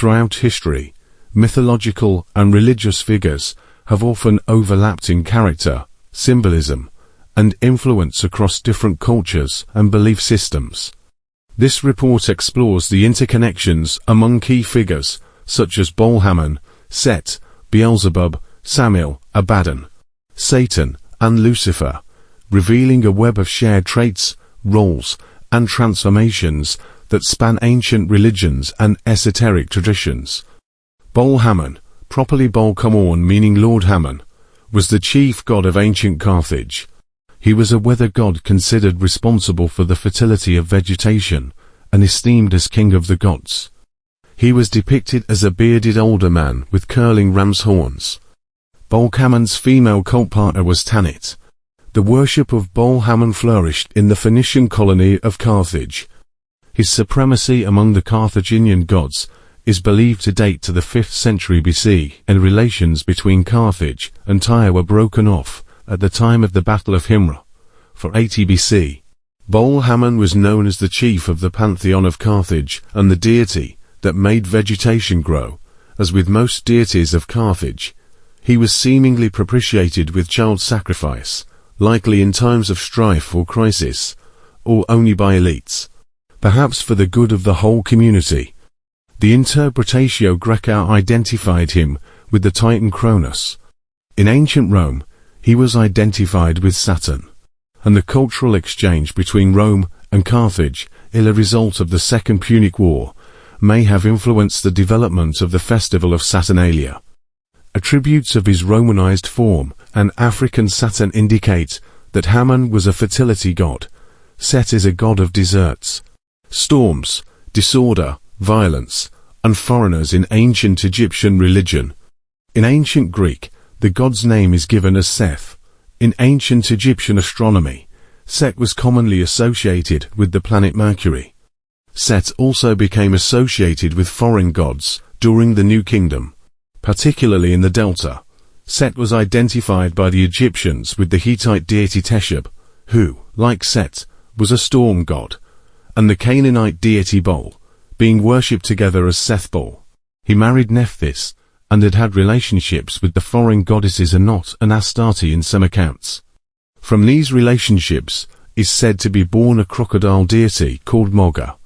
Throughout history, mythological and religious figures have often overlapped in character, symbolism, and influence across different cultures and belief systems. This report explores the interconnections among key figures such as Hammon, Set, Beelzebub, Samael, Abaddon, Satan, and Lucifer, revealing a web of shared traits, roles, and transformations that span ancient religions and esoteric traditions. Hammon, properly Baal-Kamorn meaning Lord Hammon, was the chief god of ancient Carthage. He was a weather god considered responsible for the fertility of vegetation, and esteemed as king of the gods. He was depicted as a bearded older man with curling ram's horns. Baal-Kamorn's female cult partner was Tanit. The worship of Baal-Hammon flourished in the Phoenician colony of Carthage. His supremacy among the Carthaginian gods is believed to date to the 5th century BC, and relations between Carthage and Tyre were broken off at the time of the Battle of 𝗲𝗏, 480 BC. Baal-Hammon was known as the chief of the pantheon of Carthage and the deity that made vegetation grow. As with most deities of Carthage, he was seemingly propitiated with child sacrifice, likely in times of strife or crisis, or only by elites, perhaps for the good of the whole community. The Interpretatio Graeca identified him with the Titan Cronus. In ancient Rome, he was identified with Saturn, and the cultural exchange between Rome and Carthage, a result of the Second Punic War, may have influenced the development of the festival of Saturnalia. Attributes of his Romanized form and African Saturn indicate that Hammon was a fertility god. Set is a god of deserts, storms, disorder, violence, and foreigners in ancient Egyptian religion. In ancient Greek, the god's name is given as Seth. In ancient Egyptian astronomy, Set was commonly associated with the planet Mercury. Set also became associated with foreign gods during the New Kingdom, particularly in the Delta. Set was identified by the Egyptians with the Hittite deity 𝗍𝗏, who, like Set, was a storm god, and the Canaanite deity Baal, being worshipped together as Seth-Baal. He married Nephthys, and had relationships with the foreign goddesses Anat and Astarte in some accounts. From these relationships is said to be born a crocodile deity called Moga.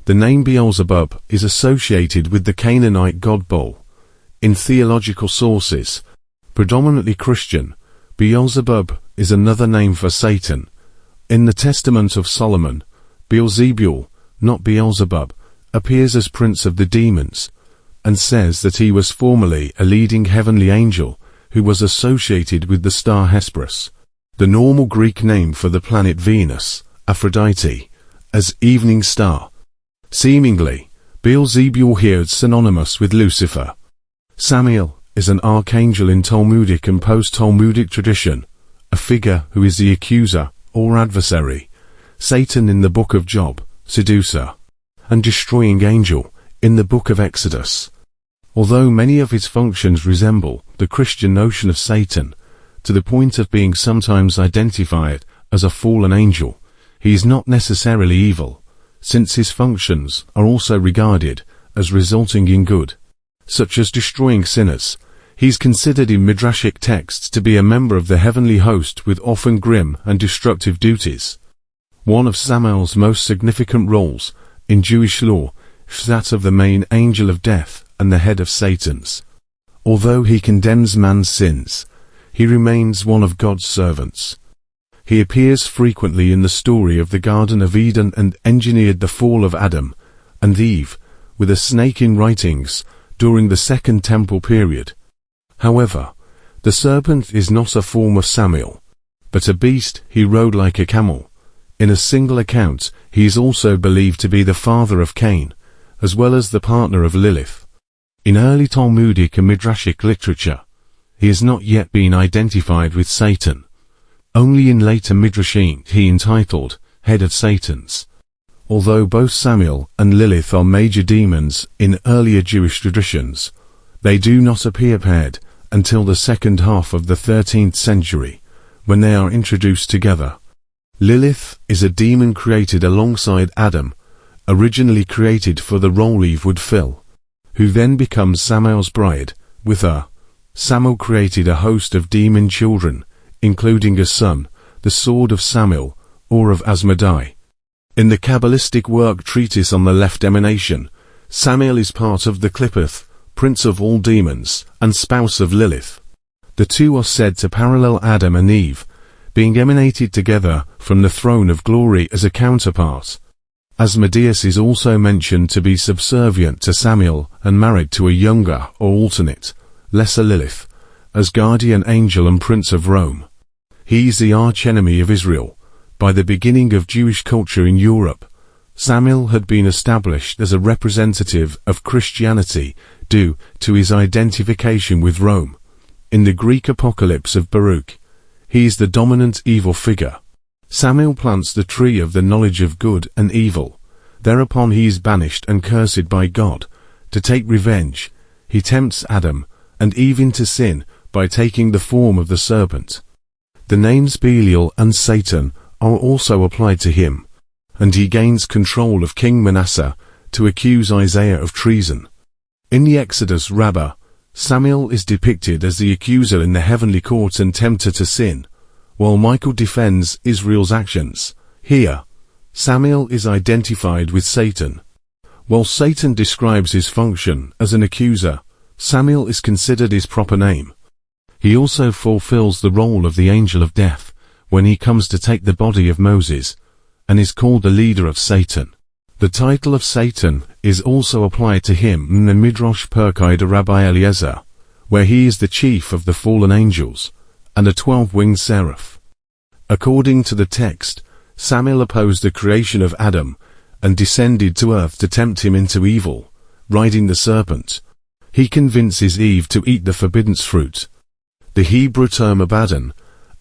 The name Beelzebub is associated with the Canaanite god Baal. In theological sources, predominantly Christian, Beelzebub is another name for Satan. In the Testament of Solomon, Beelzebul, not Beelzebub, appears as prince of the demons, and says that he was formerly a leading heavenly angel who was associated with the star Hesperus, the normal Greek name for the planet Venus, Aphrodite, as evening star. Seemingly, Beelzebul here is synonymous with Lucifer. Samael is an archangel in Talmudic and post-Talmudic tradition, a figure who is the accuser or adversary. Satan in the book of Job, seducer, and destroying angel in the book of Exodus. Although many of his functions resemble the Christian notion of Satan, to the point of being sometimes identified as a fallen angel, he is not necessarily evil, since his functions are also regarded as resulting in good, such as destroying sinners. He is considered in Midrashic texts to be a member of the heavenly host with often grim and destructive duties. One of Samael's most significant roles in Jewish law is that of the main angel of death and the head of Satan's. Although he condemns man's sins, he remains one of God's servants. He appears frequently in the story of the Garden of Eden and engineered the fall of Adam and Eve with a snake in writings during the Second Temple period. However, the serpent is not a form of Samael, but a beast he rode like a camel. In a single account, he is also believed to be the father of Cain, as well as the partner of Lilith. In early Talmudic and Midrashic literature, he has not yet been identified with Satan. Only in later Midrashim he entitled head of Satan's. Although both Samael and Lilith are major demons in earlier Jewish traditions, they do not appear paired until the second half of the 13th century, when they are introduced together. Lilith is a demon created alongside Adam, originally created for the role 𝗲𝗏𝗋𝗆, who then becomes Samael's bride. With her, Samael created a host of demon children, including a son, the sword of Samael, or of 𝗧𝗿𝗍𝗶𝗁. In the Kabbalistic work Treatise on the Left Emanation, Samael is part of the 𝗘𝗆𝗄, prince of all demons, and spouse of Lilith. The two are said to parallel Adam and Eve, being emanated together from the throne of glory as a counterpart. 𝗧𝗿𝗱𝗶𝗁 is also mentioned to be subservient to Samael and married to a younger, or alternate, lesser Lilith, as guardian angel and prince of Rome. He is the archenemy of Israel. By the beginning of Jewish culture in Europe, Samael had been established as a representative of Christianity due to his identification with Rome. In the Greek Apocalypse of Baruch, he is the dominant evil figure. Samael plants the tree of the knowledge of good and evil. Thereupon he is banished and cursed by God. To take revenge, he tempts Adam and Eve into sin by taking the form of the serpent. The names Belial and Satan are also applied to him, and he gains control of King Manasseh to accuse Isaiah of treason. In the Exodus Rabbah, Samael is depicted as the accuser in the heavenly court and tempter to sin, while Michael defends Israel's actions. Here, Samael is identified with Satan. While Satan describes his function as an accuser, Samael is considered his proper name. He also fulfills the role of the angel of death when he comes to take the body of Moses, and is called the leader of Satan. The title of Satan is also applied to him in the Midrash Perkei Rabbi Eliezer, where he is the chief of the fallen angels, and a 12-winged seraph. According to the text, Samael opposed the creation of Adam, and descended to earth to tempt him into evil, riding the serpent. He convinces Eve to eat the forbidden fruit. The Hebrew term Abaddon,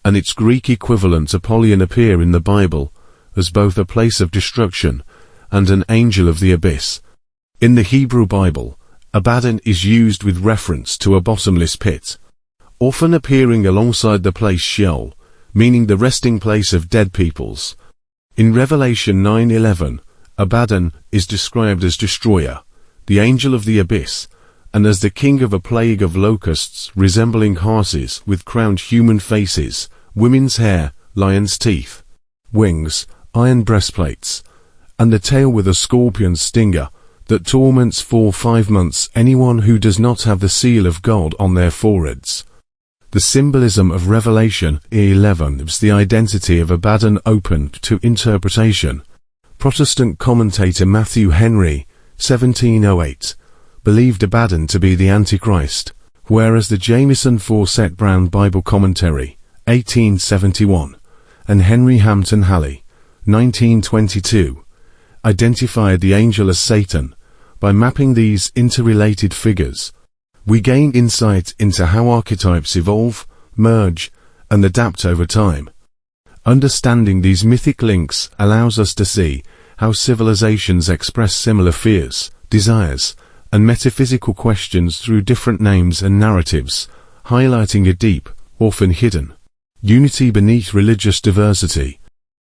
and its Greek equivalent Apollyon appear in the Bible as both a place of destruction and an angel of the abyss. In the Hebrew Bible, Abaddon is used with reference to a bottomless pit, often appearing alongside the place Sheol, meaning the resting place of dead peoples. In Revelation 9:11, Abaddon is described as destroyer, the angel of the abyss, and as the king of a plague of locusts resembling horses with crowned human faces, women's hair, lions' teeth, wings, iron breastplates, and a tail with a scorpion's stinger that torments for 5 months anyone who does not have the seal of God on their foreheads. The symbolism of Revelation 11 is the identity of Abaddon open to interpretation. Protestant commentator Matthew Henry, 1708, believed Abaddon to be the Antichrist, whereas the Jameson Fawcett Brown Bible Commentary, 1871, and Henry Hampton Halley, 1922, identified the angel as Satan. By mapping these interrelated figures, we gain insight into how archetypes evolve, merge, and adapt over time. Understanding these mythic links allows us to see how civilizations express similar fears, desires, and metaphysical questions through different names and narratives, highlighting a deep, often hidden, unity beneath religious diversity.